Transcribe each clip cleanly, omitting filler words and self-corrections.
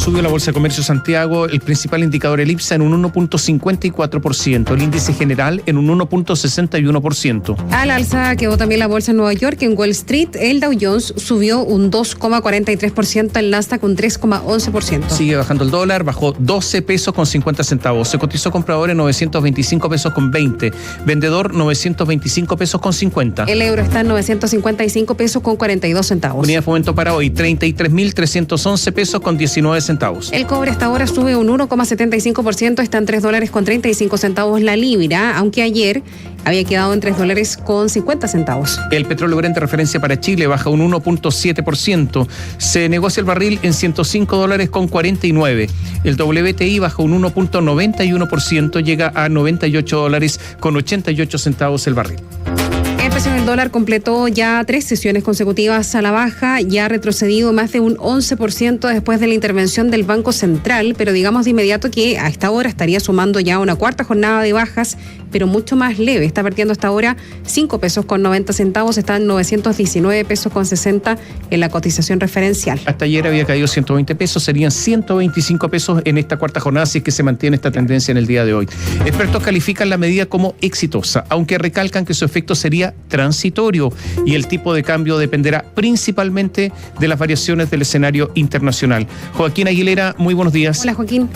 subió la Bolsa de Comercio Santiago, el principal indicador, el IPSA, en un 1.54%, el índice general en un 1.61%. Al alza quedó también la bolsa en Nueva York. En Wall Street, el Dow Jones subió un 2,43%, el Nasdaq un 3,11%. Sigue bajando el dólar, bajó 12 pesos con 50 centavos. Se cotizó comprador en 925 pesos con 20, vendedor 925 pesos con 50. El euro está en 955 pesos con 42 centavos. Unidad de fomento para hoy, 33.311 pesos con 19 centavos. El cobre hasta ahora sube un 1,75%, está en $3.35 la libra, aunque ayer había quedado en $3.50. El petróleo Brent de referencia para Chile baja un 1.7%. Se negocia el barril en $105.49. El WTI baja un 1.91%, llega a $98.88 el barril. El precio del dólar completó ya 3 sesiones consecutivas a la baja, ya ha retrocedido más de un 11% después de la intervención del Banco Central, pero digamos de inmediato que a esta hora estaría sumando ya una cuarta jornada de bajas, pero mucho más leve. Está perdiendo hasta ahora 5 pesos con 90 centavos, está en 919 pesos con 60 en la cotización referencial. Hasta ayer había caído 120 pesos, serían 125 pesos en esta cuarta jornada, si es que se mantiene esta tendencia en el día de hoy. Expertos califican la medida como exitosa, aunque recalcan que su efecto sería transitorio y el tipo de cambio dependerá principalmente de las variaciones del escenario internacional. Joaquín Aguilera, muy buenos días. Hola, Joaquín.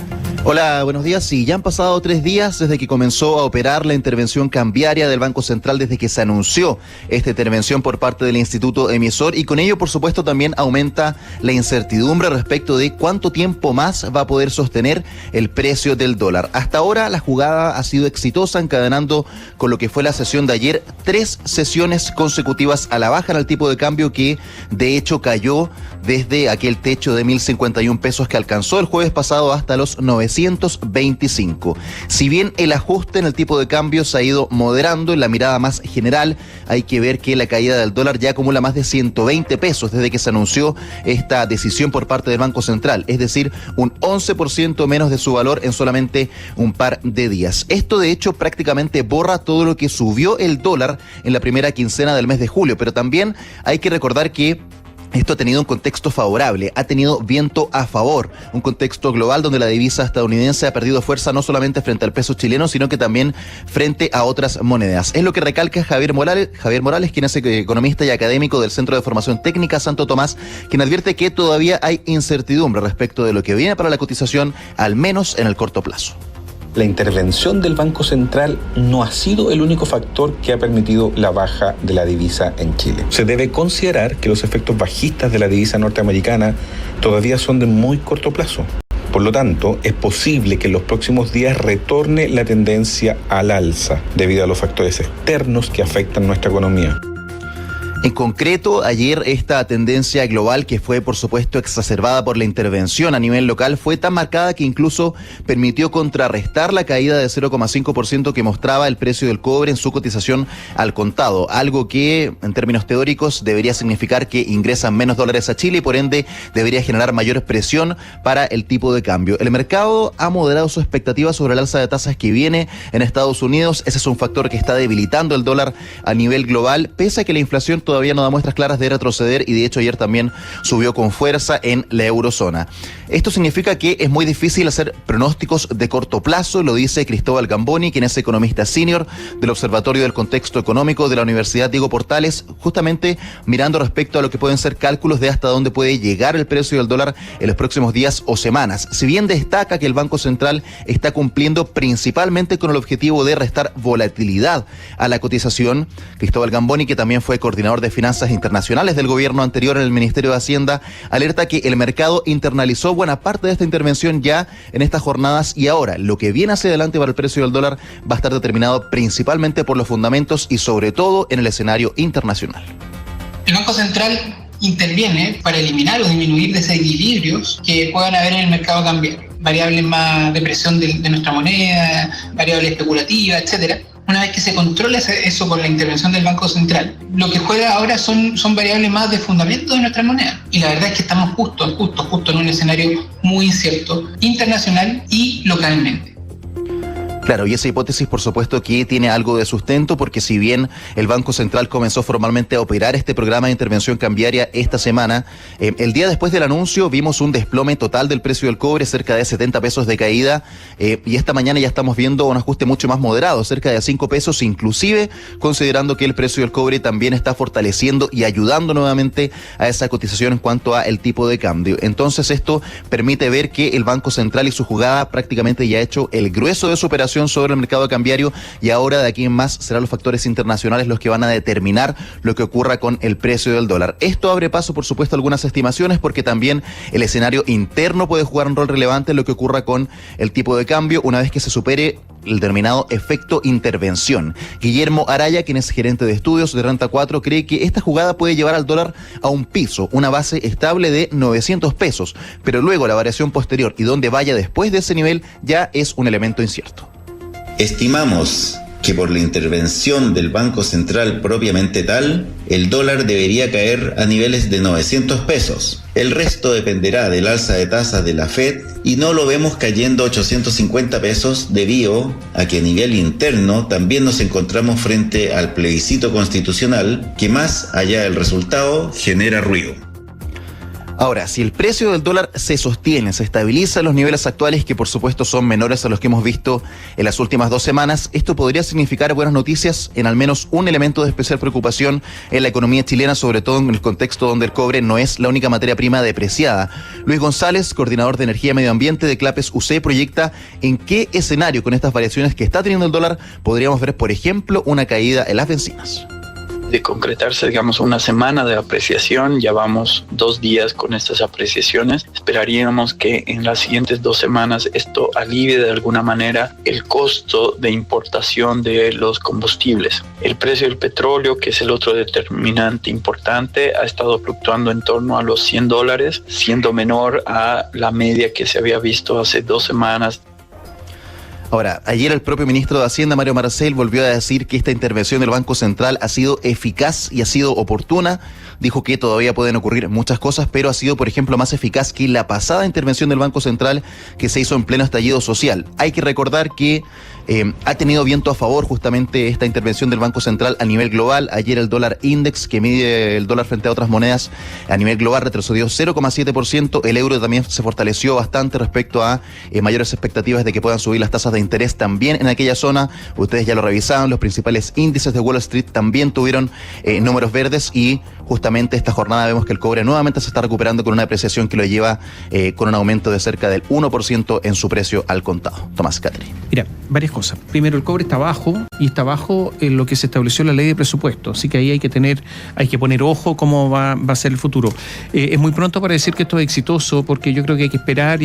Hola, buenos días. Sí, ya han pasado 3 días desde que comenzó a operar la intervención cambiaria del Banco Central, desde que se anunció esta intervención por parte del Instituto Emisor, y con ello, por supuesto, también aumenta la incertidumbre respecto de cuánto tiempo más va a poder sostener el precio del dólar. Hasta ahora la jugada ha sido exitosa, encadenando con lo que fue la sesión de ayer 3 sesiones consecutivas a la baja en el tipo de cambio, que de hecho cayó desde aquel techo de 1.051 pesos que alcanzó el jueves pasado hasta los 925. Si bien el ajuste en el tipo de cambio se ha ido moderando, en la mirada más general hay que ver que la caída del dólar ya acumula más de 120 pesos desde que se anunció esta decisión por parte del Banco Central, es decir, un 11% menos de su valor en solamente un par de días. Esto de hecho prácticamente borra todo lo que subió el dólar en la primera quincena del mes de julio, pero también hay que recordar que esto ha tenido un contexto favorable, ha tenido viento a favor, un contexto global donde la divisa estadounidense ha perdido fuerza no solamente frente al peso chileno, sino que también frente a otras monedas. Es lo que recalca Javier Morales, quien es economista y académico del Centro de Formación Técnica Santo Tomás, quien advierte que todavía hay incertidumbre respecto de lo que viene para la cotización, al menos en el corto plazo. La intervención del Banco Central no ha sido el único factor que ha permitido la baja de la divisa en Chile. Se debe considerar que los efectos bajistas de la divisa norteamericana todavía son de muy corto plazo. Por lo tanto, es posible que en los próximos días retorne la tendencia al alza debido a los factores externos que afectan nuestra economía. En concreto, ayer esta tendencia global, que fue por supuesto exacerbada por la intervención a nivel local, fue tan marcada que incluso permitió contrarrestar la caída de 0,5% que mostraba el precio del cobre en su cotización al contado, algo que en términos teóricos debería significar que ingresan menos dólares a Chile y por ende debería generar mayor presión para el tipo de cambio. El mercado ha moderado su expectativa sobre el alza de tasas que viene en Estados Unidos. Ese es un factor que está debilitando el dólar a nivel global, pese a que la inflación todavía no da muestras claras de retroceder, y de hecho ayer también subió con fuerza en la eurozona. Esto significa que es muy difícil hacer pronósticos de corto plazo, lo dice Cristóbal Gamboni, quien es economista senior del Observatorio del Contexto Económico de la Universidad Diego Portales, justamente mirando respecto a lo que pueden ser cálculos de hasta dónde puede llegar el precio del dólar en los próximos días o semanas. Si bien destaca que el Banco Central está cumpliendo principalmente con el objetivo de restar volatilidad a la cotización, Cristóbal Gamboni, que también fue coordinador de finanzas internacionales del gobierno anterior en el Ministerio de Hacienda, alerta que el mercado internalizó buena parte de esta intervención ya en estas jornadas, y ahora lo que viene hacia adelante para el precio del dólar va a estar determinado principalmente por los fundamentos y sobre todo en el escenario internacional. El Banco Central interviene para eliminar o disminuir desequilibrios que puedan haber en el mercado cambiario, variables más de presión de nuestra moneda, variables especulativas, etcétera. Una vez que se controla eso con la intervención del Banco Central, lo que juega ahora son variables más de fundamento de nuestra moneda. Y la verdad es que estamos justo en un escenario muy incierto, internacional y localmente. Claro, y esa hipótesis por supuesto que tiene algo de sustento, porque si bien el Banco Central comenzó formalmente a operar este programa de intervención cambiaria esta semana, el día después del anuncio vimos un desplome total del precio del cobre, cerca de 70 pesos de caída, y esta mañana ya estamos viendo un ajuste mucho más moderado, cerca de 5 pesos, inclusive considerando que el precio del cobre también está fortaleciendo y ayudando nuevamente a esa cotización en cuanto a el tipo de cambio. Entonces esto permite ver que el Banco Central y su jugada prácticamente ya ha hecho el grueso de su operación sobre el mercado cambiario, y ahora de aquí en más serán los factores internacionales los que van a determinar lo que ocurra con el precio del dólar. Esto abre paso, por supuesto, a algunas estimaciones, porque también el escenario interno puede jugar un rol relevante en lo que ocurra con el tipo de cambio una vez que se supere el denominado efecto intervención. Guillermo Araya, quien es gerente de estudios de Renta 4, cree que esta jugada puede llevar al dólar a un piso, una base estable de 900 pesos, pero luego la variación posterior y donde vaya después de ese nivel ya es un elemento incierto. Estimamos que por la intervención del Banco Central propiamente tal, el dólar debería caer a niveles de 900 pesos. El resto dependerá del alza de tasas de la Fed y no lo vemos cayendo a 850 pesos debido a que a nivel interno también nos encontramos frente al plebiscito constitucional que, más allá del resultado, genera ruido. Ahora, si el precio del dólar se sostiene, se estabiliza en los niveles actuales, que por supuesto son menores a los que hemos visto en las últimas 2 semanas, esto podría significar buenas noticias en al menos un elemento de especial preocupación en la economía chilena, sobre todo en el contexto donde el cobre no es la única materia prima depreciada. Luis González, coordinador de Energía y Medio Ambiente de Clapes UC, proyecta en qué escenario con estas variaciones que está teniendo el dólar podríamos ver, por ejemplo, una caída en las bencinas. De concretarse, digamos, una semana de apreciación, ya vamos 2 días con estas apreciaciones. Esperaríamos que en las siguientes 2 semanas esto alivie de alguna manera el costo de importación de los combustibles. El precio del petróleo, que es el otro determinante importante, ha estado fluctuando en torno a los $100, siendo menor a la media que se había visto hace 2 semanas. Ahora, ayer el propio ministro de Hacienda, Mario Marcel, volvió a decir que esta intervención del Banco Central ha sido eficaz y ha sido oportuna. Dijo que todavía pueden ocurrir muchas cosas, pero ha sido, por ejemplo, más eficaz que la pasada intervención del Banco Central que se hizo en pleno estallido social. Hay que recordar que ha tenido viento a favor justamente esta intervención del Banco Central a nivel global. Ayer el dólar index, que mide el dólar frente a otras monedas a nivel global, retrocedió 0,7%. El euro también se fortaleció bastante respecto a mayores expectativas de que puedan subir las tasas de interés también en aquella zona. Ustedes ya lo revisaban, los principales índices de Wall Street también tuvieron números verdes, y justamente esta jornada vemos que el cobre nuevamente se está recuperando con una apreciación que lo lleva con un aumento de cerca del 1% en su precio al contado. Tomás Catri. Mira, varias cosas. Primero, el cobre está bajo, y está bajo en lo que se estableció en la ley de presupuesto, así que ahí hay que poner ojo cómo va a ser el futuro. Es muy pronto para decir que esto es exitoso, porque yo creo que hay que esperar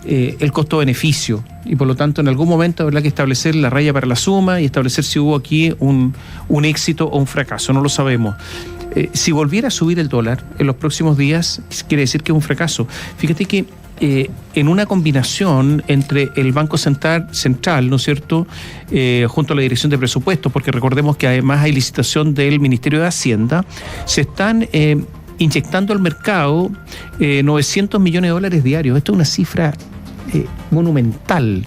el costo-beneficio, y por lo tanto en algún momento habrá que establecer la raya para la suma y establecer si hubo aquí un éxito o un fracaso, no lo sabemos. Si volviera a subir el dólar en los próximos días, quiere decir que es un fracaso. Fíjate que en una combinación entre el Banco Central, ¿no es cierto?, junto a la Dirección de Presupuestos, porque recordemos que además hay licitación del Ministerio de Hacienda, se están inyectando al mercado $900 millones diarios. Esto es una cifra monumental.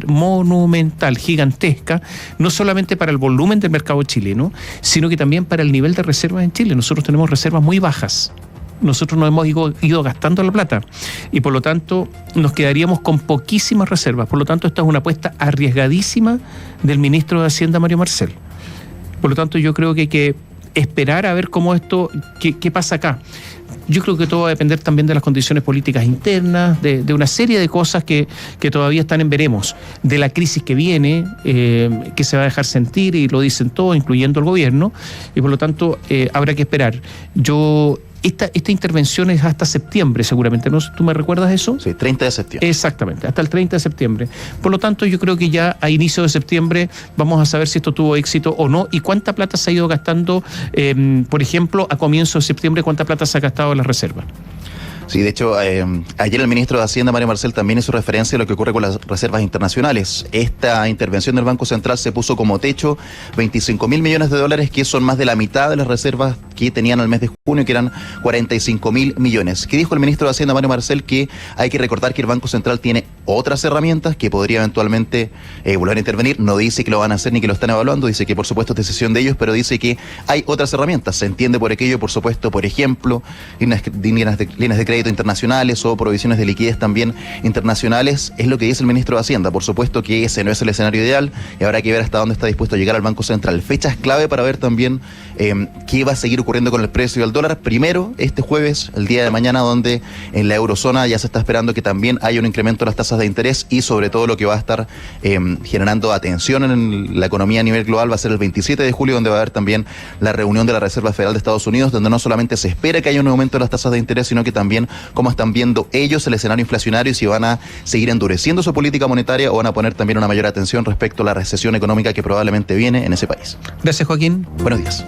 Monumental, gigantesca, no solamente para el volumen del mercado chileno, sino que también para el nivel de reservas en Chile. Nosotros tenemos reservas muy bajas. Nosotros nos hemos ido gastando la plata y por lo tanto nos quedaríamos con poquísimas reservas. Por lo tanto, esta es una apuesta arriesgadísima del ministro de Hacienda, Mario Marcel. Por lo tanto, yo creo que hay que esperar a ver cómo esto, qué pasa acá. Yo creo que todo va a depender también de las condiciones políticas internas, de una serie de cosas que todavía están en veremos, de la crisis que viene, que se va a dejar sentir, y lo dicen todos, incluyendo el gobierno, y por lo tanto habrá que esperar. Esta intervención es hasta septiembre seguramente, ¿no? ¿Tú me recuerdas eso? Sí, 30 de septiembre. Exactamente, hasta el 30 de septiembre. Por lo tanto, yo creo que ya a inicio de septiembre vamos a saber si esto tuvo éxito o no, y cuánta plata se ha ido gastando, por ejemplo, a comienzo de septiembre, cuánta plata se ha gastado en las reservas. Sí, de hecho, ayer el ministro de Hacienda, Mario Marcel, también hizo referencia a lo que ocurre con las reservas internacionales. Esta intervención del Banco Central se puso como techo $25.000 millones, que son más de la mitad de las reservas que tenían al mes de junio, que eran 45.000 millones. ¿Qué dijo el ministro de Hacienda, Mario Marcel? Que hay que recordar que el Banco Central tiene otras herramientas que podría eventualmente volver a intervenir. No dice que lo van a hacer ni que lo están evaluando, dice que por supuesto es decisión de ellos, pero dice que hay otras herramientas. Se entiende por aquello, por supuesto, por ejemplo, líneas de crédito internacionales o provisiones de liquidez también internacionales. Es lo que dice el ministro de Hacienda. Por supuesto que ese no es el escenario ideal y habrá que ver hasta dónde está dispuesto a llegar al Banco Central. Fechas clave para ver también qué va a seguir ocurriendo con el precio del dólar. Primero, este jueves, el día de mañana, donde en la eurozona ya se está esperando que también haya un incremento de las tasas de interés y sobre todo lo que va a estar generando atención en la economía a nivel global va a ser el 27 de julio, donde va a haber también la reunión de la Reserva Federal de Estados Unidos, donde no solamente se espera que haya un aumento de las tasas de interés, sino que también cómo están viendo ellos el escenario inflacionario y si van a seguir endureciendo su política monetaria o van a poner también una mayor atención respecto a la recesión económica que probablemente viene en ese país. Gracias, Joaquín. Buenos días.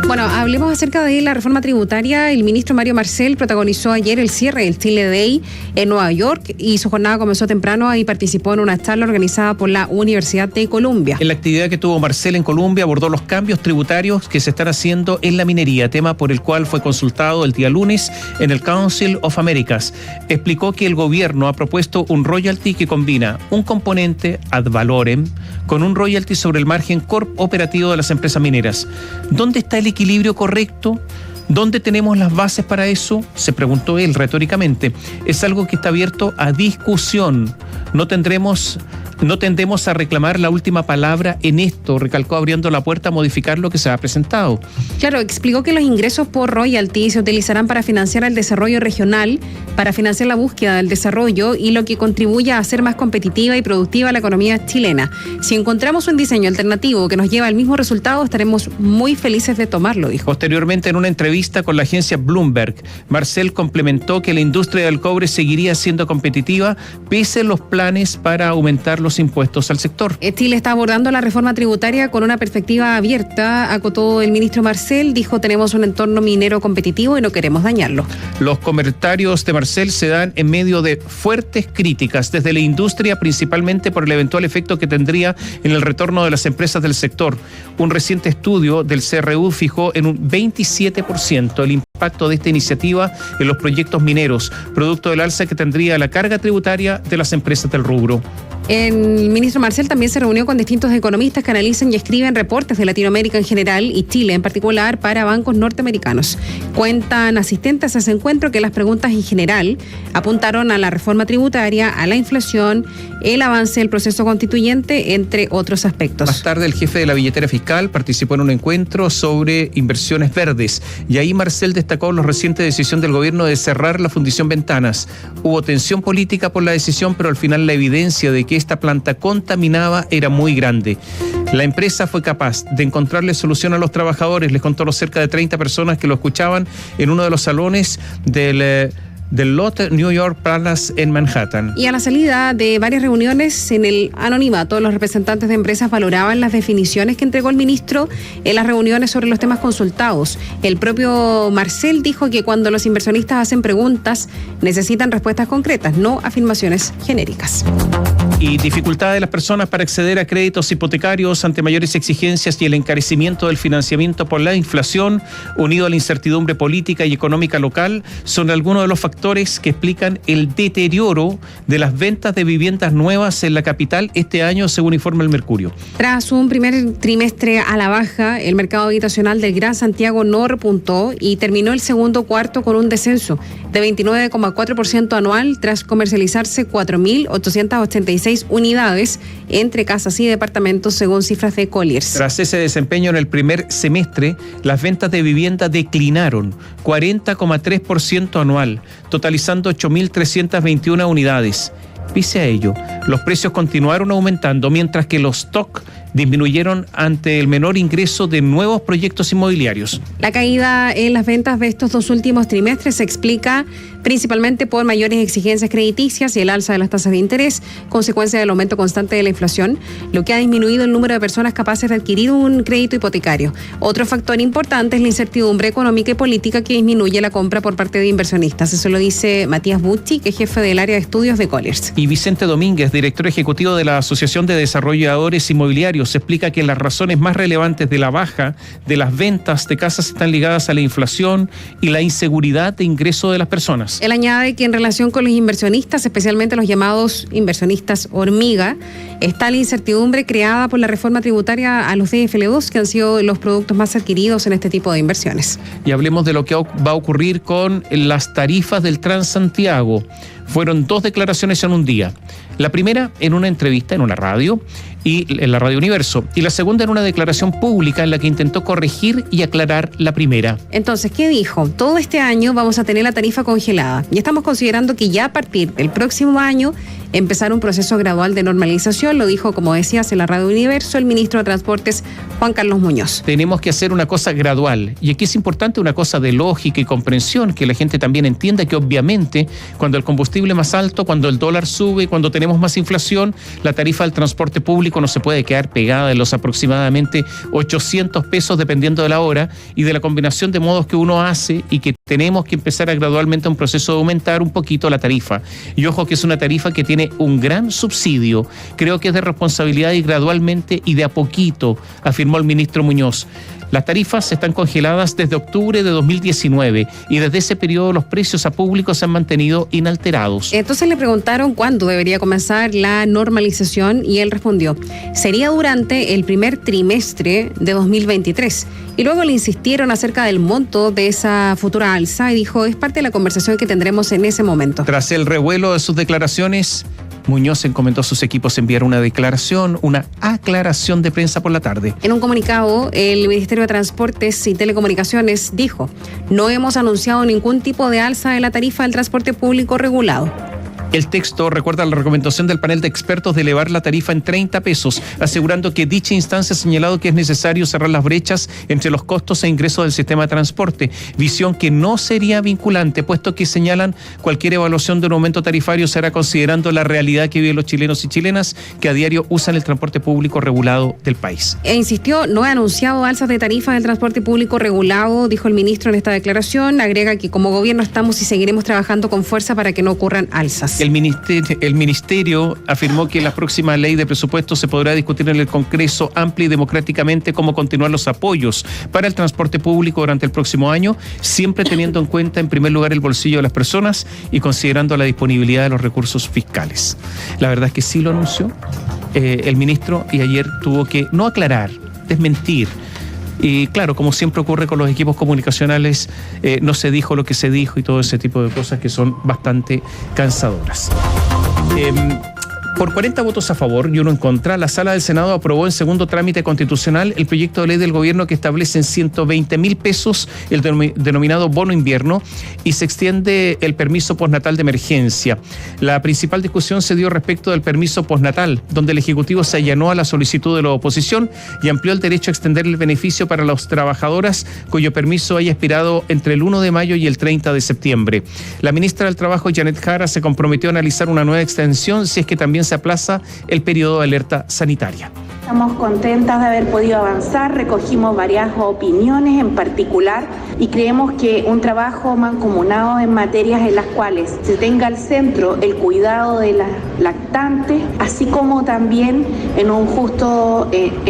Bueno, hablemos acerca de la reforma tributaria. El ministro Mario Marcel protagonizó ayer el cierre del Chile Day en Nueva York y su jornada comenzó temprano y participó en una charla organizada por la Universidad de Columbia. En la actividad que tuvo Marcel en Columbia abordó los cambios tributarios que se están haciendo en la minería, tema por el cual fue consultado el día lunes en el Council of Americas. Explicó que el gobierno ha propuesto un royalty que combina un componente ad valorem con un royalty sobre el margen corp operativo de las empresas mineras. ¿Dónde está el equilibrio correcto? ¿Dónde tenemos las bases para eso? Se preguntó él retóricamente. Es algo que está abierto a discusión. No tendemos No tendemos a reclamar la última palabra en esto, recalcó, abriendo la puerta a modificar lo que se ha presentado. Claro, explicó que los ingresos por royalty se utilizarán para financiar el desarrollo regional, para financiar la búsqueda del desarrollo y lo que contribuya a hacer más competitiva y productiva la economía chilena. Si encontramos un diseño alternativo que nos lleva al mismo resultado, estaremos muy felices de tomarlo, dijo. Posteriormente, en una entrevista con la agencia Bloomberg, Marcel complementó que la industria del cobre seguiría siendo competitiva pese a los planes para aumentar los impuestos al sector. Chile está abordando la reforma tributaria con una perspectiva abierta, acotó el ministro Marcel. Dijo: tenemos un entorno minero competitivo y no queremos dañarlo. Los comentarios de Marcel se dan en medio de fuertes críticas desde la industria, principalmente por el eventual efecto que tendría en el retorno de las empresas del sector. Un reciente estudio del CRU fijó en un 27% el impacto de esta iniciativa en los proyectos mineros, producto del alza que tendría la carga tributaria de las empresas del rubro. El ministro Marcel también se reunió con distintos economistas que analizan y escriben reportes de Latinoamérica en general y Chile en particular para bancos norteamericanos. Cuentan asistentes a ese encuentro que las preguntas en general apuntaron a la reforma tributaria, a la inflación, el avance del proceso constituyente, entre otros aspectos. Más tarde, el jefe de la billetera fiscal participó en un encuentro sobre inversiones verdes y ahí Marcel destacó la reciente decisión del gobierno de cerrar la Fundición Ventanas. Hubo tensión política por la decisión, pero al final la evidencia de que esta planta contaminaba era muy grande. La empresa fue capaz de encontrarle solución a los trabajadores, les contó a los cerca de 30 personas que lo escuchaban en uno de los salones del Lotte New York Palace en Manhattan. Y a la salida de varias reuniones en el anonimato, los representantes de empresas valoraban las definiciones que entregó el ministro en las reuniones sobre los temas consultados. El propio Marcel dijo que cuando los inversionistas hacen preguntas, necesitan respuestas concretas, no afirmaciones genéricas. Y dificultad de las personas para acceder a créditos hipotecarios ante mayores exigencias y el encarecimiento del financiamiento por la inflación, unido a la incertidumbre política y económica local, son algunos de los factores que explican el deterioro de las ventas de viviendas nuevas en la capital este año, según informa el Mercurio. Tras un primer trimestre a la baja, el mercado habitacional del Gran Santiago no repuntó y terminó el segundo cuarto con un descenso de 29,4% anual tras comercializarse 4.886 unidades entre casas y departamentos, según cifras de Colliers. Tras ese desempeño en el primer semestre, las ventas de vivienda declinaron 40,3% anual, totalizando 8.321 unidades. Pese a ello, los precios continuaron aumentando, mientras que los stocks disminuyeron ante el menor ingreso de nuevos proyectos inmobiliarios. La caída en las ventas de estos dos últimos trimestres se explica principalmente por mayores exigencias crediticias y el alza de las tasas de interés, consecuencia del aumento constante de la inflación, lo que ha disminuido el número de personas capaces de adquirir un crédito hipotecario. Otro factor importante es la incertidumbre económica y política que disminuye la compra por parte de inversionistas. Eso lo dice Matías Bucci, que es jefe del área de estudios de Colliers. Y Vicente Domínguez, director ejecutivo de la Asociación de Desarrolladores Inmobiliarios, empresarios explica que las razones más relevantes de la baja de las ventas de casas están ligadas a la inflación y la inseguridad de ingreso de las personas. Él añade que en relación con los inversionistas, especialmente los llamados inversionistas hormiga, está la incertidumbre creada por la reforma tributaria a los DFL2, que han sido los productos más adquiridos en este tipo de inversiones. Y hablemos de lo que va a ocurrir con las tarifas del Transantiago. Fueron 2 declaraciones en un día. La primera en una entrevista en una radio, y en la Radio Universo, y la segunda en una declaración pública en la que intentó corregir y aclarar la primera. Entonces, ¿qué dijo? Todo este año vamos a tener la tarifa congelada y estamos considerando que ya a partir del próximo año empezar un proceso gradual de normalización, lo dijo, como decías, en la Radio Universo el ministro de Transportes, Juan Carlos Muñoz. Tenemos que hacer una cosa gradual, y aquí es importante una cosa de lógica y comprensión, que la gente también entienda que obviamente cuando el combustible más alto, cuando el dólar sube, cuando tenemos más inflación, la tarifa del transporte público no se puede quedar pegada en los aproximadamente 800 pesos dependiendo de la hora y de la combinación de modos que uno hace, y que tenemos que empezar a gradualmente un proceso de aumentar un poquito la tarifa. Y ojo que es una tarifa que tiene un gran subsidio. Creo que es de responsabilidad y gradualmente y de a poquito, afirmó el ministro Muñoz. Las tarifas están congeladas desde octubre de 2019 y desde ese periodo los precios a público se han mantenido inalterados. Entonces le preguntaron cuándo debería comenzar la normalización y él respondió, sería durante el primer trimestre de 2023. Y luego le insistieron acerca del monto de esa futura alza y dijo, es parte de la conversación que tendremos en ese momento. Tras el revuelo de sus declaraciones, Muñoz encomendó a sus equipos enviar una aclaración de prensa por la tarde. En un comunicado, el Ministerio de Transportes y Telecomunicaciones dijo, no hemos anunciado ningún tipo de alza de la tarifa del transporte público regulado. El texto recuerda la recomendación del panel de expertos de elevar la tarifa en 30 pesos, asegurando que dicha instancia ha señalado que es necesario cerrar las brechas entre los costos e ingresos del sistema de transporte, visión que no sería vinculante, puesto que señalan cualquier evaluación de un aumento tarifario será considerando la realidad que viven los chilenos y chilenas que a diario usan el transporte público regulado del país. E insistió, no he anunciado alzas de tarifa del transporte público regulado, dijo el ministro en esta declaración. Agrega que como gobierno estamos y seguiremos trabajando con fuerza para que no ocurran alzas. El ministerio afirmó que la próxima ley de presupuesto se podrá discutir en el Congreso amplia y democráticamente cómo continuar los apoyos para el transporte público durante el próximo año, siempre teniendo en cuenta en primer lugar el bolsillo de las personas y considerando la disponibilidad de los recursos fiscales. La verdad es que sí lo anunció el ministro, y ayer tuvo que no aclarar, desmentir. Y claro, como siempre ocurre con los equipos comunicacionales, no se dijo lo que se dijo y todo ese tipo de cosas que son bastante cansadoras. Por 40 votos a favor y 1 en contra, la Sala del Senado aprobó en segundo trámite constitucional el proyecto de ley del gobierno que establece en 120.000 pesos el denominado bono invierno y se extiende el permiso postnatal de emergencia. La principal discusión se dio respecto del permiso postnatal, donde el Ejecutivo se allanó a la solicitud de la oposición y amplió el derecho a extender el beneficio para las trabajadoras cuyo permiso haya expirado entre el 1 de mayo y el 30 de septiembre. La ministra del Trabajo, Janet Jara, se comprometió a analizar una nueva extensión si es que también se aplaza el periodo de alerta sanitaria. Estamos contentas de haber podido avanzar, recogimos varias opiniones en particular y creemos que un trabajo mancomunado en materias en las cuales se tenga al centro el cuidado de las lactantes, así como también en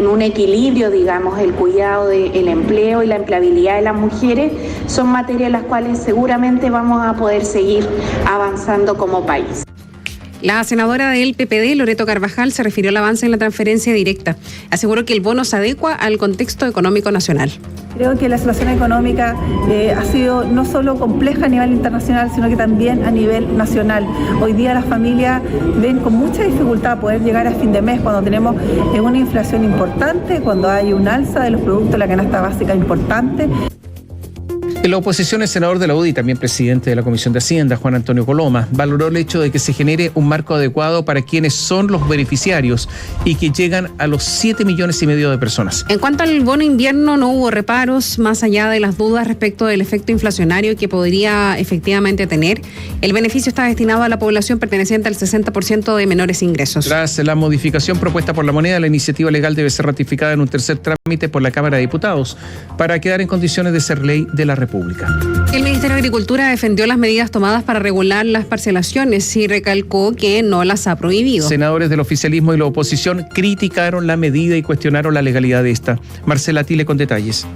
un equilibrio, digamos, el cuidado del empleo y la empleabilidad de las mujeres, son materias en las cuales seguramente vamos a poder seguir avanzando como país. La senadora del PPD, Loreto Carvajal, se refirió al avance en la transferencia directa. Aseguró que el bono se adecua al contexto económico nacional. Creo que la situación económica ha sido no solo compleja a nivel internacional, sino que también a nivel nacional. Hoy día las familias ven con mucha dificultad poder llegar a fin de mes cuando tenemos una inflación importante, cuando hay un alza de los productos de la canasta básica importante. En la oposición, el senador de la UDI y también presidente de la Comisión de Hacienda, Juan Antonio Coloma, valoró el hecho de que se genere un marco adecuado para quienes son los beneficiarios y que llegan a los 7,5 millones de personas. En cuanto al bono invierno, no hubo reparos, más allá de las dudas respecto del efecto inflacionario que podría efectivamente tener. El beneficio está destinado a la población perteneciente al 60% de menores ingresos. Tras la modificación propuesta por la moneda, la iniciativa legal debe ser ratificada en un tercer trámite por la Cámara de Diputados para quedar en condiciones de ser ley de la República. República. El Ministerio de Agricultura defendió las medidas tomadas para regular las parcelaciones y recalcó que no las ha prohibido. Senadores del oficialismo y la oposición criticaron la medida y cuestionaron la legalidad de esta. Marcela Tile con detalles.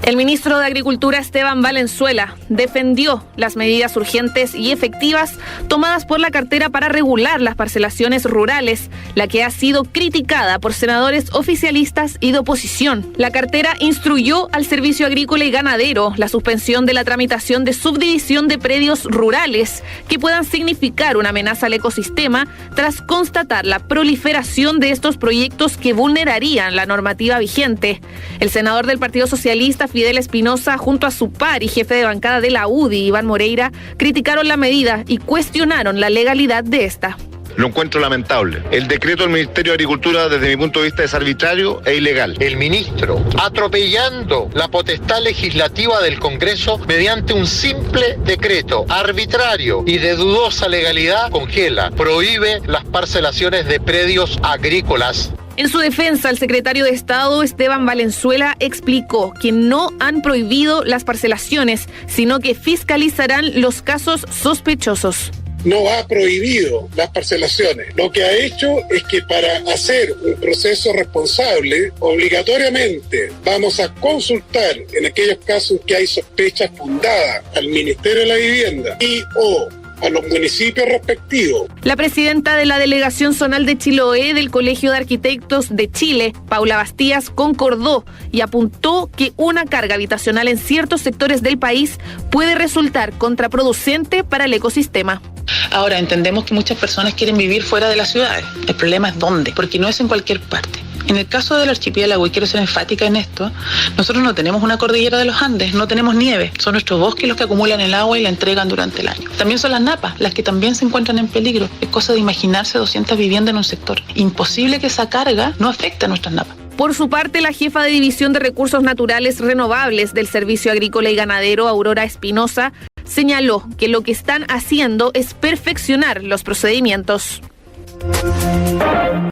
El ministro de Agricultura, Esteban Valenzuela, defendió las medidas urgentes y efectivas tomadas por la cartera para regular las parcelaciones rurales, la que ha sido criticada por senadores oficialistas y de oposición. La cartera instruyó al Servicio Agrícola y Ganadero la suspensión de la tramitación de subdivisión de predios rurales que puedan significar una amenaza al ecosistema tras constatar la proliferación de estos proyectos que vulnerarían la normativa vigente. El senador del Partido Socialista, Fidel Espinosa, junto a su par y jefe de bancada de la UDI, Iván Moreira, criticaron la medida y cuestionaron la legalidad de esta. Lo encuentro lamentable. El decreto del Ministerio de Agricultura, desde mi punto de vista, es arbitrario e ilegal. El ministro, atropellando la potestad legislativa del Congreso mediante un simple decreto arbitrario y de dudosa legalidad, congela, prohíbe las parcelaciones de predios agrícolas. En su defensa, el secretario de Estado, Esteban Valenzuela, explicó que no han prohibido las parcelaciones, sino que fiscalizarán los casos sospechosos. No ha prohibido las parcelaciones. Lo que ha hecho es que para hacer un proceso responsable, obligatoriamente vamos a consultar en aquellos casos que hay sospechas fundadas al Ministerio de la Vivienda y o a los municipios respectivos. La presidenta de la Delegación Zonal de Chiloé del Colegio de Arquitectos de Chile, Paula Bastías, concordó y apuntó que una carga habitacional en ciertos sectores del país puede resultar contraproducente para el ecosistema. Ahora, entendemos que muchas personas quieren vivir fuera de las ciudades. El problema es dónde, porque no es en cualquier parte. En el caso del archipiélago, y quiero ser enfática en esto, nosotros no tenemos una cordillera de los Andes, no tenemos nieve. Son nuestros bosques los que acumulan el agua y la entregan durante el año. También son las napas, las que también se encuentran en peligro. Es cosa de imaginarse 200 viviendas en un sector. Imposible que esa carga no afecte a nuestras napas. Por su parte, la jefa de División de Recursos Naturales Renovables del Servicio Agrícola y Ganadero, Aurora Espinosa, señaló que lo que están haciendo es perfeccionar los procedimientos.